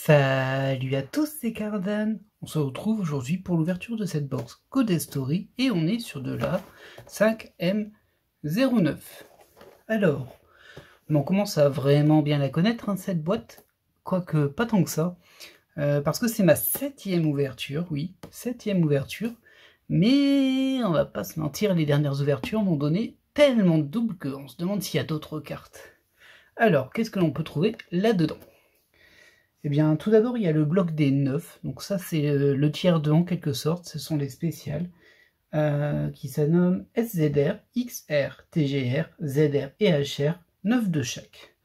Salut à tous, c'est Cardan. On se retrouve aujourd'hui pour l'ouverture de cette box Code Story et on est sur de la 5M09. Alors, on commence à vraiment bien la connaître, hein, cette boîte, quoique pas tant que ça, parce que c'est ma 7e ouverture, oui, 7e ouverture, mais on va pas se mentir, les dernières ouvertures m'ont donné tellement de doubles qu'on se demande s'il y a d'autres cartes. Alors, qu'est-ce que l'on peut trouver là-dedans ? Eh bien, tout d'abord, il y a le bloc des 9. Donc ça, c'est le tiers 2 en quelque sorte. Ce sont les spéciales qui s'nomment SZR, XR, TGR, ZR et HR, 9 de chaque.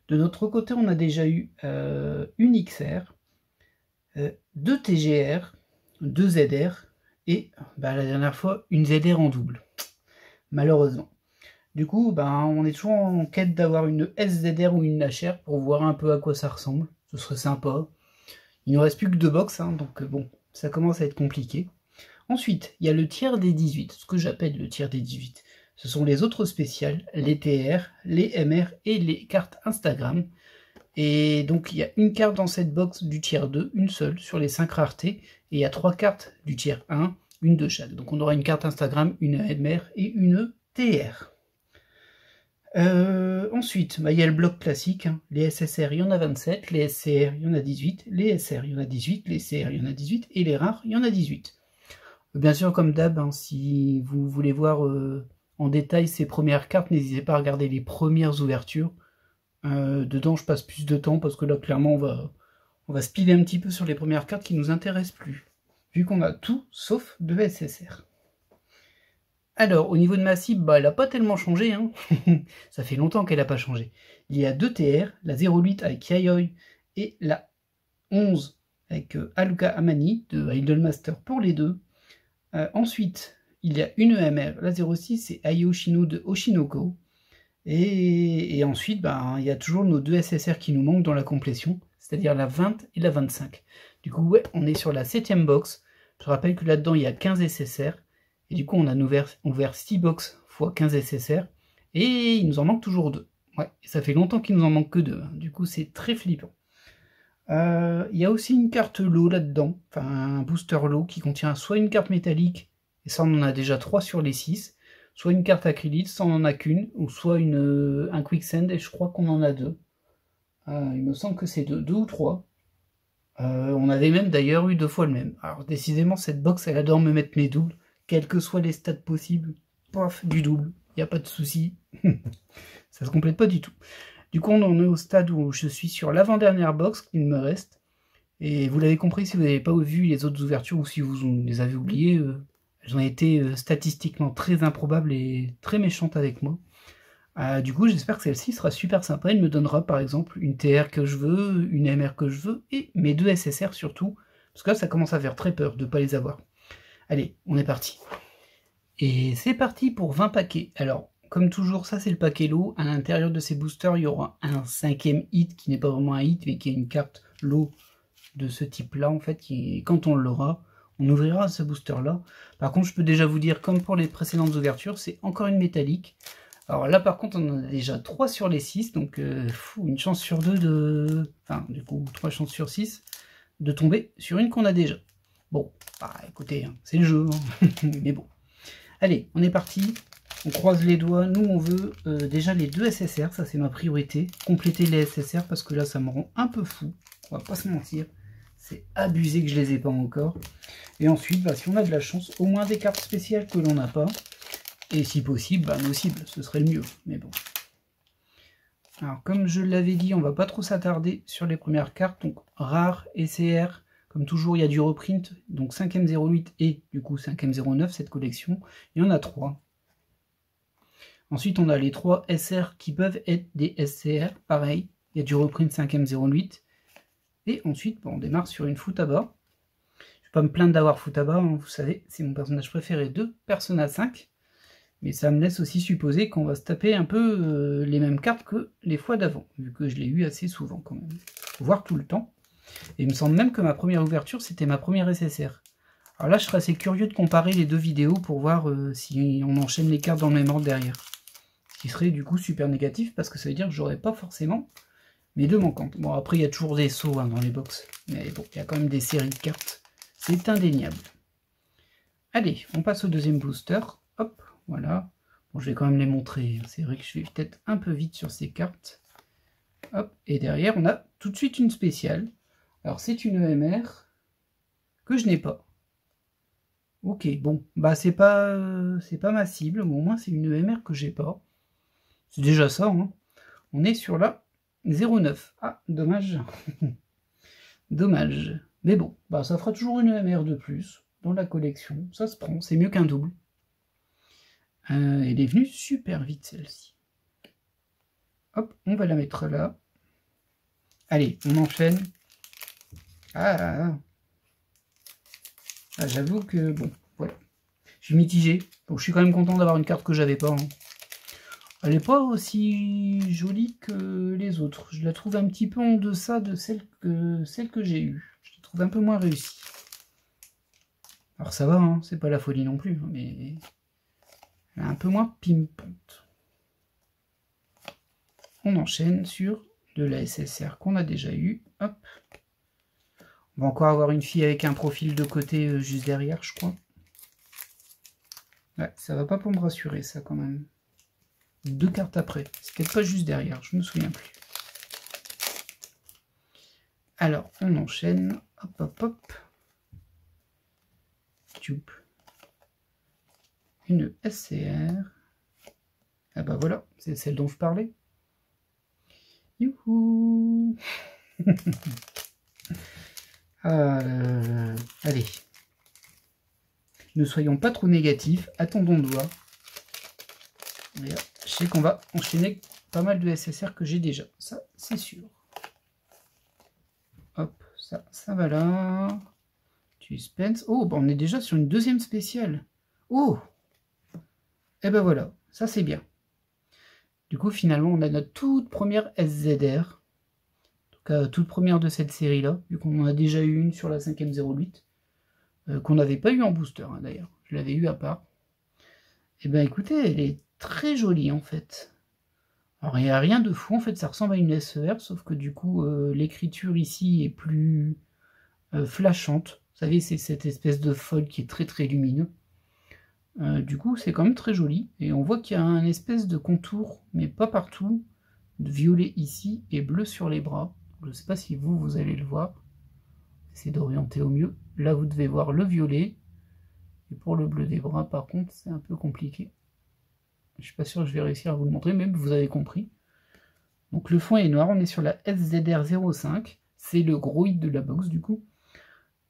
De notre côté, on a déjà eu une XR, 2 TGR, 2 ZR et la dernière fois, une ZR en double. Malheureusement. Du coup, on est toujours en quête d'avoir une SZR ou une HR pour voir un peu à quoi ça ressemble. Ce serait sympa. Il ne nous reste plus que 2 box, hein, donc bon, ça commence à être compliqué. Ensuite, il y a le tiers des 18, ce que j'appelle le tiers des 18. Ce sont les autres spéciales, les TR, les MR et les cartes Instagram. Et donc, il y a une carte dans cette box du tiers 2, une seule, sur les 5 raretés. Et il y a 3 cartes du tiers 1, une de chaque. Donc, on aura une carte Instagram, une MR et une TR. Ensuite, il y a le bloc classique, hein. Les SSR, il y en a 27, les SCR, il y en a 18, les SR, il y en a 18, les CR, il y en a 18, et les rares, il y en a 18. Bien sûr, comme d'hab, hein, si vous voulez voir en détail ces premières cartes, n'hésitez pas à regarder les premières ouvertures. Dedans, je passe plus de temps, parce que là, clairement, on va speeder un petit peu sur les premières cartes qui nous intéressent plus, vu qu'on a tout sauf de SSR. Alors, au niveau de ma cible, elle n'a pas tellement changé, hein. Ça fait longtemps qu'elle n'a pas changé. Il y a 2 TR, la 08 avec Yayoi et la 11 avec Haruka Amani de Idolmaster pour les deux. Ensuite, il y a une EMR, la 06 c'est Ai Oshino de Oshinoko. Et ensuite, il y a toujours nos 2 SSR qui nous manquent dans la complétion, c'est-à-dire la 20 et la 25. Du coup, ouais, on est sur la 7e box. Je rappelle que là-dedans, il y a 15 SSR. Et du coup, on a ouvert 6 box x 15 SSR. Et il nous en manque toujours 2. Ouais, et ça fait longtemps qu'il nous en manque que 2. Du coup, c'est très flippant. Il y a aussi une carte lot là-dedans. Enfin, un booster lot qui contient soit une carte métallique. Et ça, on en a déjà 3 sur les 6. Soit une carte acrylite, ça, on n'en a qu'une. Ou soit un quicksand, et je crois qu'on en a 2. Il me semble que c'est 2 ou 3. On avait même d'ailleurs eu 2 fois le même. Alors, décidément, cette box, elle adore me mettre mes doubles. Quels que soient les stats possibles, paf, du double, il n'y a pas de souci. Ça se complète pas du tout. Du coup, on en est au stade où je suis sur l'avant-dernière box qu'il me reste. Et vous l'avez compris, si vous n'avez pas vu les autres ouvertures ou si vous les avez oubliées, elles ont été statistiquement très improbables et très méchantes avec moi. Du coup, j'espère que celle-ci sera super sympa. Elle me donnera par exemple une TR que je veux, une MR que je veux, et mes 2 SSR surtout. Parce que là, ça commence à faire très peur de ne pas les avoir. Allez, on est parti. Et c'est parti pour 20 paquets. Alors, comme toujours, ça c'est le paquet lot. À l'intérieur de ces boosters, il y aura un 5e hit qui n'est pas vraiment un hit, mais qui est une carte lot de ce type-là, en fait, qui, quand on l'aura, on ouvrira ce booster-là. Par contre, je peux déjà vous dire, comme pour les précédentes ouvertures, c'est encore une métallique. Alors là, par contre, on en a déjà 3 sur les 6, donc une chance sur 2 de... Enfin, du coup, 3 chances sur 6 de tomber sur une qu'on a déjà. Bon, écoutez, hein, c'est le jeu, hein. Mais bon. Allez, on est parti. On croise les doigts. Nous, on veut déjà les 2 SSR. Ça, c'est ma priorité. Compléter les SSR parce que là, ça me rend un peu fou. On va pas se mentir. C'est abusé que je les ai pas encore. Et ensuite, si on a de la chance, au moins des cartes spéciales que l'on n'a pas. Et si possible, nos cibles. Ce serait le mieux. Mais bon. Alors, comme je l'avais dit, on va pas trop s'attarder sur les premières cartes. Donc, rares, SCR. Comme toujours, il y a du reprint, donc 5e 08 et du coup 5e 09, cette collection. Il y en a 3. Ensuite, on a les 3 SR qui peuvent être des SCR, pareil. Il y a du reprint 5e 08. Et ensuite, on démarre sur une Futaba. Je ne vais pas me plaindre d'avoir Futaba, hein, vous savez, c'est mon personnage préféré de Persona 5. Mais ça me laisse aussi supposer qu'on va se taper un peu les mêmes cartes que les fois d'avant, vu que je l'ai eu assez souvent quand même, voire tout le temps. Et il me semble même que ma première ouverture, c'était ma première SSR. Alors là, je serais assez curieux de comparer les 2 vidéos pour voir si on enchaîne les cartes dans le même ordre derrière. Ce qui serait du coup super négatif, parce que ça veut dire que j'aurais pas forcément mais 2 manquantes. Bon, après, il y a toujours des sauts hein, dans les box. Mais bon, il y a quand même des séries de cartes. C'est indéniable. Allez, on passe au deuxième booster. Hop, voilà. Bon, je vais quand même les montrer. C'est vrai que je vais peut-être un peu vite sur ces cartes. Hop, et derrière, on a tout de suite une spéciale. Alors, c'est une EMR que je n'ai pas. Ok, bon, bah c'est pas ma cible, mais au moins c'est une EMR que j'ai pas. C'est déjà ça, hein. On est sur la 09. Ah, dommage. Dommage. Mais bon, bah ça fera toujours une EMR de plus dans la collection. Ça se prend, c'est mieux qu'un double. Elle est venue super vite celle-ci. Hop, on va la mettre là. Allez, on enchaîne. Ah, j'avoue que bon, voilà. Je suis mitigé. Donc je suis quand même content d'avoir une carte que j'avais pas. Hein. Elle n'est pas aussi jolie que les autres. Je la trouve un petit peu en deçà de celle que j'ai eue. Je la trouve un peu moins réussie. Alors ça va, hein, c'est pas la folie non plus, mais elle est un peu moins pimpante. On enchaîne sur de la SSR qu'on a déjà eu. Hop. On va encore avoir une fille avec un profil de côté juste derrière, je crois. Ouais, ça va pas pour me rassurer, ça, quand même. 2 cartes après. C'est peut-être pas juste derrière, je me souviens plus. Alors, on enchaîne. Hop, hop, hop. Tube. Une SCR. Ah bah voilà, c'est celle dont je parlais. Youhou. Allez. Ne soyons pas trop négatifs, attendons de voir. Je sais qu'on va enchaîner pas mal de SSR que j'ai déjà, ça c'est sûr. Hop, ça va là. Suspense. Oh, bah on est déjà sur une deuxième spéciale. Oh. Et ben voilà, ça c'est bien. Du coup, finalement, on a notre toute première SZR. Donc, toute première de cette série-là, vu qu'on en a déjà eu une sur la 5ème 08. Qu'on n'avait pas eu en booster, hein, d'ailleurs. Je l'avais eu à part. Et ben écoutez, elle est très jolie, en fait. Alors, il n'y a rien de fou, en fait, ça ressemble à une SER, sauf que du coup, l'écriture ici est plus flashante. Vous savez, c'est cette espèce de foil qui est très très lumineux. Du coup, c'est quand même très joli. Et on voit qu'il y a un espèce de contour, mais pas partout, de violet ici et bleu sur les bras. Je ne sais pas si vous allez le voir. Essayez d'orienter au mieux. Là, vous devez voir le violet. Et pour le bleu des bras, par contre, c'est un peu compliqué. Je ne suis pas sûr que je vais réussir à vous le montrer, mais vous avez compris. Donc le fond est noir, on est sur la SZR05. C'est le gros hit de la box, du coup.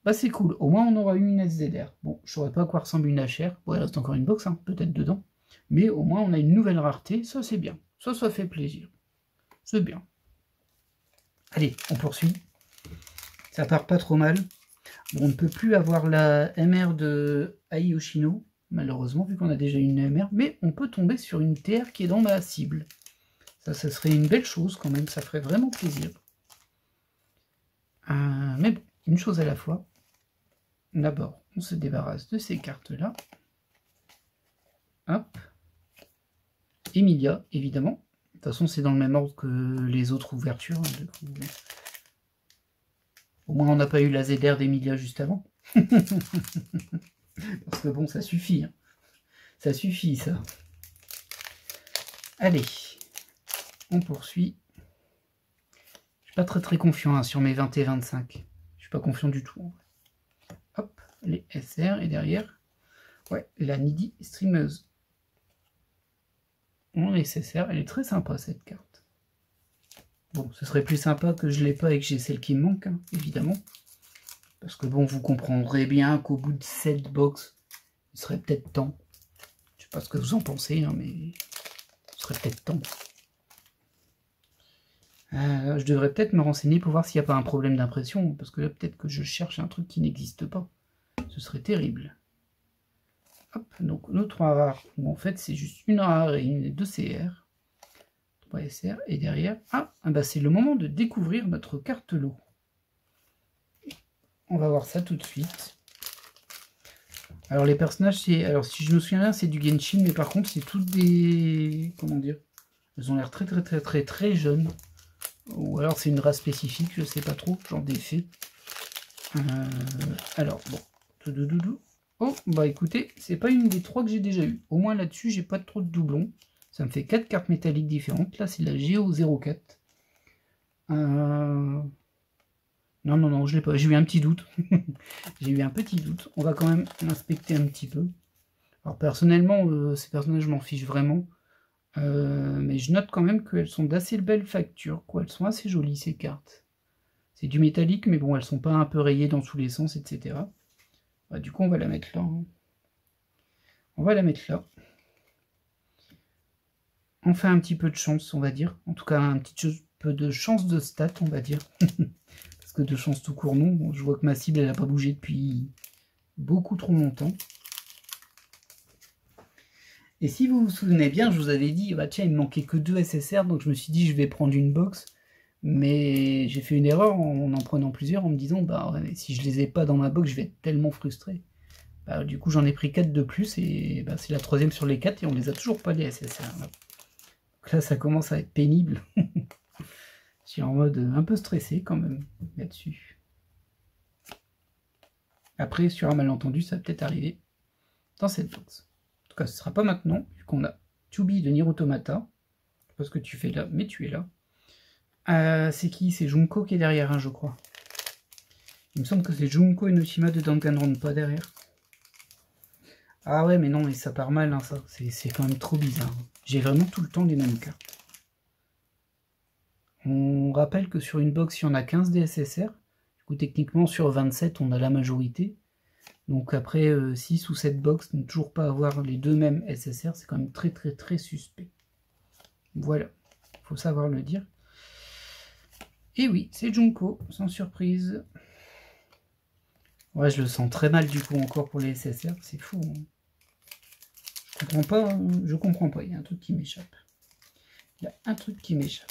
Bah c'est cool, au moins on aura eu une SZR. Bon, je ne saurais pas à quoi ressemble une HR. Bon, il reste encore une box, hein, peut-être dedans. Mais au moins on a une nouvelle rareté, ça c'est bien. Ça fait plaisir. C'est bien. Allez, on poursuit. Ça part pas trop mal. Bon, on ne peut plus avoir la MR de Ai Yoshino, malheureusement, vu qu'on a déjà une MR, mais on peut tomber sur une TR qui est dans ma cible. Ça serait une belle chose quand même, ça ferait vraiment plaisir. Mais bon, une chose à la fois. D'abord, on se débarrasse de ces cartes-là. Hop. Emilia, évidemment. De toute façon, c'est dans le même ordre que les autres ouvertures. Au moins, on n'a pas eu la ZR d'Emilia juste avant. Parce que bon, ça suffit. Hein. Ça suffit, ça. Allez. On poursuit. Je suis pas très confiant hein, sur mes 20 et 25. Je suis pas confiant du tout. En vrai. Hop, les SR. Et derrière, ouais, la Needy Streameuse. On SSR. Elle est très sympa, cette carte. Bon, ce serait plus sympa que je l'ai pas et que j'ai celle qui me manque, hein, évidemment. Parce que bon, vous comprendrez bien qu'au bout de cette box, il serait peut-être temps. Je sais pas ce que vous en pensez, hein, mais il serait peut-être temps. Je devrais peut-être me renseigner pour voir s'il n'y a pas un problème d'impression, parce que là, peut-être que je cherche un truc qui n'existe pas. Ce serait terrible. Hop, donc nos 3 rares, où en fait c'est juste une rare et une 2 CR. 3 SR, et derrière, bah c'est le moment de découvrir notre carte lot. On va voir ça tout de suite. Alors les personnages, c'est... Alors si je me souviens bien, c'est du Genshin, mais par contre c'est toutes des... Comment dire? Elles ont l'air très jeunes. Ou alors c'est une race spécifique, je sais pas trop, j'en ai fait. Alors, bon. Oh, bah écoutez, c'est pas une des 3 que j'ai déjà eu. Au moins là-dessus, j'ai pas trop de doublons. Ça me fait 4 cartes métalliques différentes. Là, c'est la Géo 04. Non, non, non, je l'ai pas. J'ai eu un petit doute. J'ai eu un petit doute. On va quand même l'inspecter un petit peu. Alors personnellement, ces personnages, je m'en fiche vraiment. Mais je note quand même qu'elles sont d'assez belles factures, quoi. Elles sont assez jolies, ces cartes. C'est du métallique, mais bon, elles sont pas un peu rayées dans tous les sens, etc. Bah, du coup, on va la mettre là. Hein. On va la mettre là. On fait un petit peu de chance, on va dire. En tout cas, un petit peu de chance de stats, on va dire. Parce que de chance tout court, non. Je vois que ma cible, elle n'a pas bougé depuis beaucoup trop longtemps. Et si vous vous souvenez bien, je vous avais dit, bah tiens, il me manquait que 2 SSR, donc je me suis dit, je vais prendre une box. Mais j'ai fait une erreur en prenant plusieurs, en me disant, bah ouais, si je les ai pas dans ma box, je vais être tellement frustré. Bah, du coup, j'en ai pris 4 de plus, et bah, c'est la 3e sur les 4, et on les a toujours pas les SSR. Là. Donc là, ça commence à être pénible. Je suis en mode un peu stressé quand même là-dessus. Après, sur un malentendu, ça va peut-être arriver dans cette box. En tout cas, ce ne sera pas maintenant, vu qu'on a Tubi de Nier Automata. Je sais pas ce que tu fais là, mais tu es là. C'est qui? C'est Junko qui est derrière, hein, je crois. Il me semble que c'est Junko et Noshima de Danganronpa derrière. Ah ouais, mais non, et ça part mal, hein, ça. C'est quand même trop bizarre. J'ai vraiment tout le temps les mêmes cartes. On rappelle que sur une box, il y en a 15 DSSR. Du coup, techniquement, sur 27, on a la majorité. Donc après 6 ou 7 box, ne toujours pas avoir les deux mêmes SSR, c'est quand même très très très suspect. Voilà, faut savoir le dire. Et oui, c'est Junko, sans surprise. Ouais, je le sens très mal du coup encore pour les SSR, c'est fou. Hein. Je comprends pas, il y a un truc qui m'échappe. Il y a un truc qui m'échappe.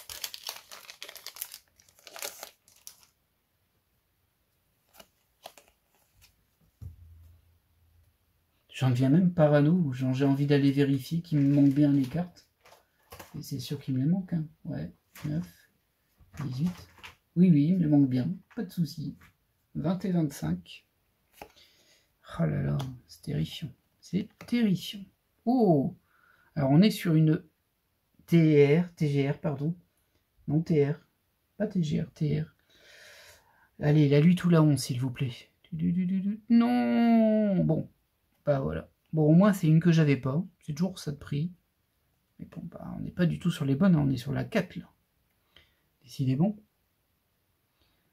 J'en deviens même parano, j'ai envie d'aller vérifier qu'il me manque bien les cartes. Et c'est sûr qu'il me les manque, hein. Ouais, 9, 18. Oui, oui, il me les manque bien, pas de souci. 20 et 25. Oh là là, c'est terrifiant. C'est terrifiant. Oh! Alors on est sur une TGR, pardon. Non, TR. Pas TGR, TR. Allez, la lutte ou la 11, s'il vous plaît. Non! Bon, bah voilà. Bon, au moins c'est une que j'avais pas. C'est toujours ça de prix. Mais bon, bah on n'est pas du tout sur les bonnes, on est sur la 4 là. Décidément.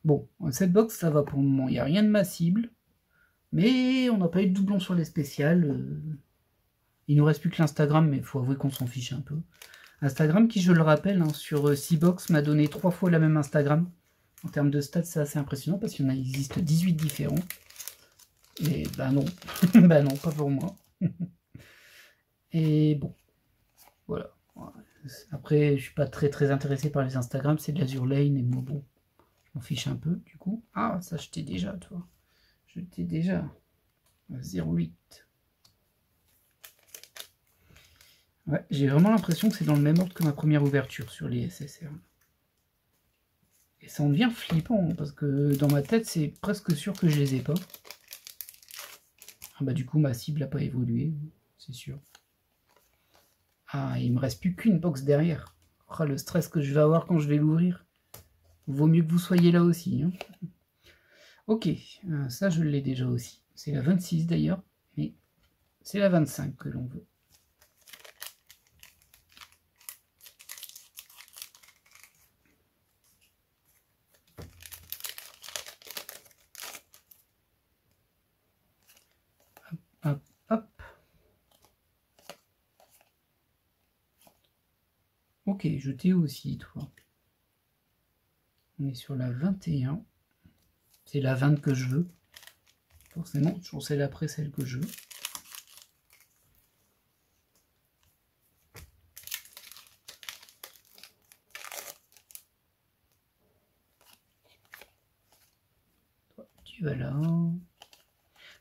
Bon, cette box, ça va pour le moment. Il n'y a rien de ma cible. Mais on n'a pas eu de doublon sur les spéciales. Il nous reste plus que l'Instagram, mais il faut avouer qu'on s'en fiche un peu. Instagram qui, je le rappelle, hein, sur C-Box m'a donné 3 fois la même Instagram. En termes de stats, c'est assez impressionnant parce qu'il y en a, il existe 18 différents. Et bah non, bah non, pas pour moi. Et bon, voilà. Après, je suis pas très très intéressé par les Instagram, c'est de l'Azur Lane et moi, bon, je m'en fiche un peu du coup. Ah, ça je t'ai déjà, toi. Je t'ai déjà. 0,8. Ouais, j'ai vraiment l'impression que c'est dans le même ordre que ma première ouverture sur les SSR. Et ça en devient flippant, parce que dans ma tête, c'est presque sûr que je les ai pas. Ah bah du coup, ma cible n'a pas évolué, c'est sûr. Ah, il me reste plus qu'une box derrière. Oh, le stress que je vais avoir quand je vais l'ouvrir. Vaut mieux que vous soyez là aussi. Hein. Ok, ça je l'ai déjà aussi. C'est la 26 d'ailleurs, mais c'est la 25 que l'on veut. Hop, hop. Ok, je t'ai aussi, toi. On est sur la 21. C'est la 20 que je veux. Forcément, toujours celle après, celle que je veux. Toi, tu vas là.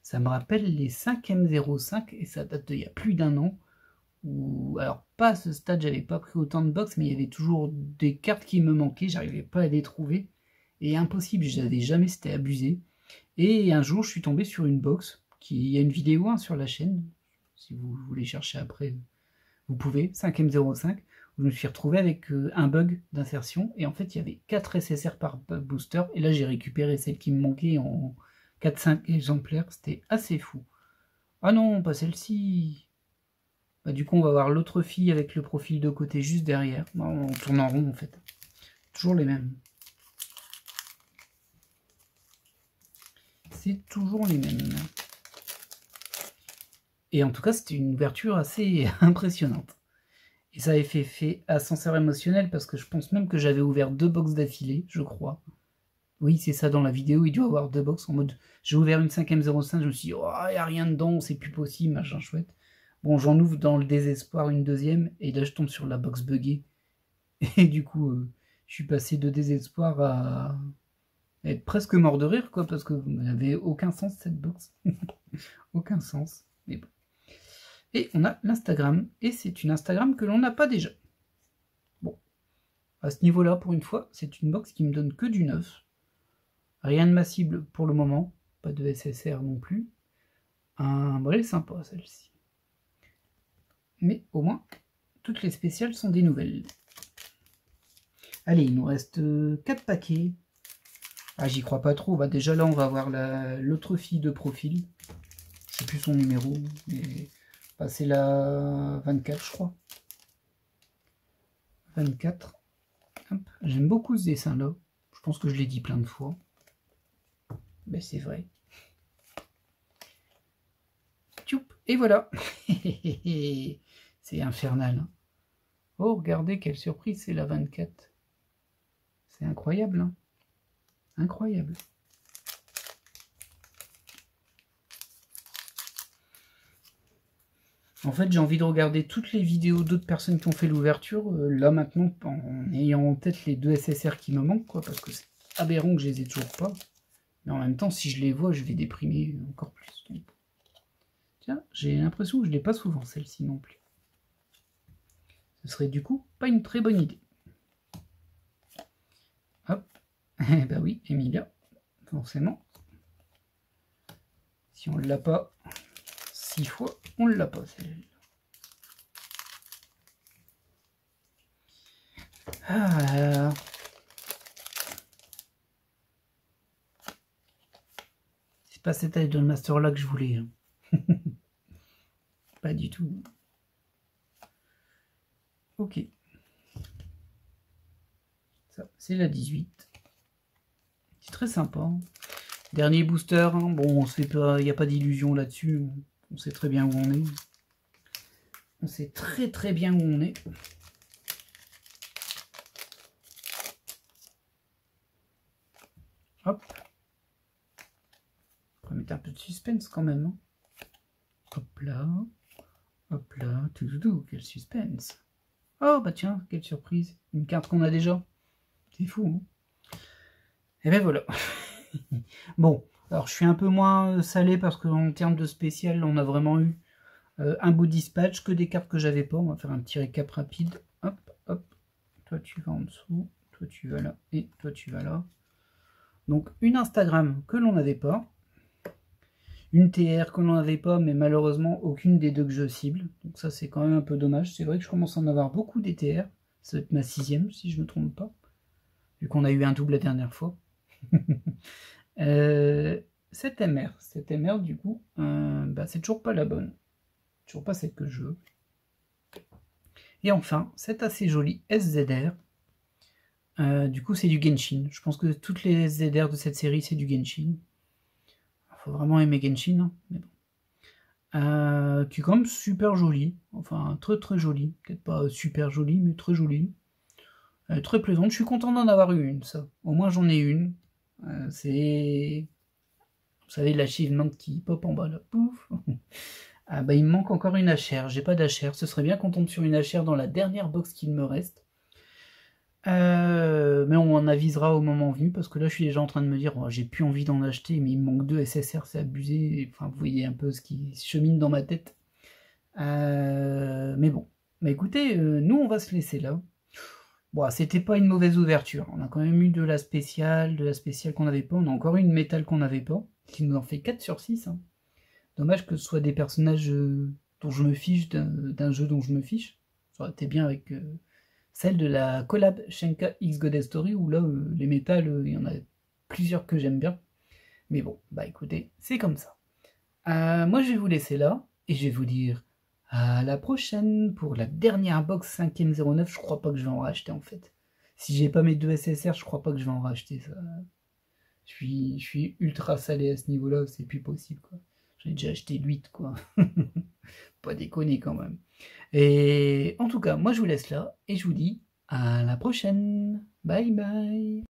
Ça me rappelle les 5M05 et ça date d'il y a plus d'1 an. où, alors pas à ce stade, j'avais pas pris autant de box, mais il y avait toujours des cartes qui me manquaient, j'arrivais pas à les trouver. Et impossible, je n'avais jamais, c'était abusé. Et un jour, je suis tombé sur une box, il y a une vidéo sur la chaîne, si vous voulez chercher après, vous pouvez, 5M05, où je me suis retrouvé avec un bug d'insertion, et en fait, il y avait 4 SSR par booster, et là, j'ai récupéré celle qui me manquait en 4-5 exemplaires, c'était assez fou. Ah non, pas celle-ci. Bah, du coup, on va voir l'autre fille avec le profil de côté juste derrière. On tourne en rond, en fait. Toujours les mêmes. C'est toujours les mêmes. Et en tout cas, c'était une ouverture assez impressionnante. Et ça avait fait effet ascenseur émotionnel parce que je pense même que j'avais ouvert 2 box d'affilée, je crois. Oui, c'est ça dans la vidéo, il doit y avoir 2 box en mode j'ai ouvert une 5M05, je me suis dit, oh, il n'y a rien dedans, c'est plus possible, machin chouette. Bon, j'en ouvre dans le désespoir une deuxième, et là je tombe sur la box buggée. Et du coup, je suis passé de désespoir à être presque mort de rire, quoi, parce que n'avait aucun sens cette box. Aucun sens, mais bon. Et on a l'Instagram, et c'est une Instagram que l'on n'a pas déjà. Bon, à ce niveau-là, pour une fois, c'est une box qui me donne que du neuf. Rien de ma cible pour le moment, pas de SSR non plus. Bon, elle est sympa celle-ci. Mais au moins, toutes les spéciales sont des nouvelles. Allez, il nous reste 4 paquets. Ah, j'y crois pas trop. Bah, déjà là, on va voir l'autre fille de profil. Je sais plus son numéro, mais bah, c'est la 24, je crois. 24. J'aime beaucoup ce dessin-là. Je pense que je l'ai dit plein de fois. Ben, c'est vrai. Tchoup, et voilà. C'est infernal. Oh, regardez quelle surprise, c'est la 24. C'est incroyable, hein. Incroyable. En fait, j'ai envie de regarder toutes les vidéos d'autres personnes qui ont fait l'ouverture, là maintenant, en ayant en tête les 2 SSR qui me manquent, quoi, parce que c'est aberrant que je les ai toujours pas. Mais en même temps, si je les vois, je vais déprimer encore plus. Tiens, j'ai l'impression que je ne l'ai pas souvent, celle-ci non plus. Ce serait du coup pas une très bonne idée. Hop. Eh ben oui, Emilia, forcément. Si on ne l'a pas 6 fois, on ne l'a pas, celle-là. Ah, c'est pas cette taille de master là que je voulais. Pas du tout. Ok. Ça, c'est la 18. C'est très sympa. Dernier booster. Hein. Bon, il n'y a pas d'illusion là-dessus. On sait très bien où on est. On sait très très bien où on est. Hop. On va mettre un peu de suspense quand même. Hein. Hop là. Hop là. Tout, quel suspense. Oh bah tiens, quelle surprise. Une carte qu'on a déjà. C'est fou. Hein. Et ben voilà. Bon, alors je suis un peu moins salé parce qu'en termes de spécial, on a vraiment eu un beau dispatch, que des cartes que j'avais pas. On va faire un petit récap rapide. Hop, hop. Toi tu vas en dessous, toi tu vas là, et toi tu vas là. Donc une Instagram que l'on n'avait pas. Une TR que l'on n'avait pas, mais malheureusement aucune des deux que je cible. Donc ça c'est quand même un peu dommage. C'est vrai que je commence à en avoir beaucoup des TR. Ça va être ma 6e si je ne me trompe pas. Vu qu'on a eu un double la dernière fois. Cette MR du coup, bah, c'est toujours pas la bonne. Toujours pas celle que je veux. Et enfin, cette assez jolie SZR. Du coup, c'est du Genshin. Je pense que toutes les SZR de cette série, c'est du Genshin. Faut vraiment aimer Genshin, hein, mais bon. Qui est quand même super jolie. Enfin, très très jolie. Peut-être pas super jolie, mais très jolie. Très plaisante. Je suis content d'en avoir eu une, ça. Au moins, j'en ai une. C'est... Vous savez, l'achievement qui pop en bas, là. Pouf. Ah bah, il me manque encore une HR. J'ai pas d'HR. Ce serait bien qu'on tombe sur une HR dans la dernière box qu'il me reste. Mais on en avisera au moment venu, parce que là je suis déjà en train de me dire oh, j'ai plus envie d'en acheter, mais il me manque 2 SSR, c'est abusé. Enfin, vous voyez un peu ce qui chemine dans ma tête. Mais bon, bah écoutez, nous on va se laisser là. Bon, c'était pas une mauvaise ouverture. On a quand même eu de la spéciale qu'on n'avait pas. On a encore eu une métal qu'on n'avait pas, qui nous en fait 4 sur 6. Hein. Dommage que ce soit des personnages dont je me fiche, d'un jeu dont je me fiche. Ça aurait été bien avec celle de la collab Shenka X Goddess Story, où là, les métals, il y en a plusieurs que j'aime bien. Mais bon, bah écoutez, c'est comme ça. Moi, je vais vous laisser là, et je vais vous dire à la prochaine pour la dernière box 5ème 09. Je crois pas que je vais en racheter en fait. Si j'ai pas mes 2 SSR, je crois pas que je vais en racheter ça. Je suis ultra salé à ce niveau-là, c'est plus possible quoi. J'ai déjà acheté 8 quoi. Pas déconner quand même. Et en tout cas, moi je vous laisse là et je vous dis à la prochaine. Bye bye.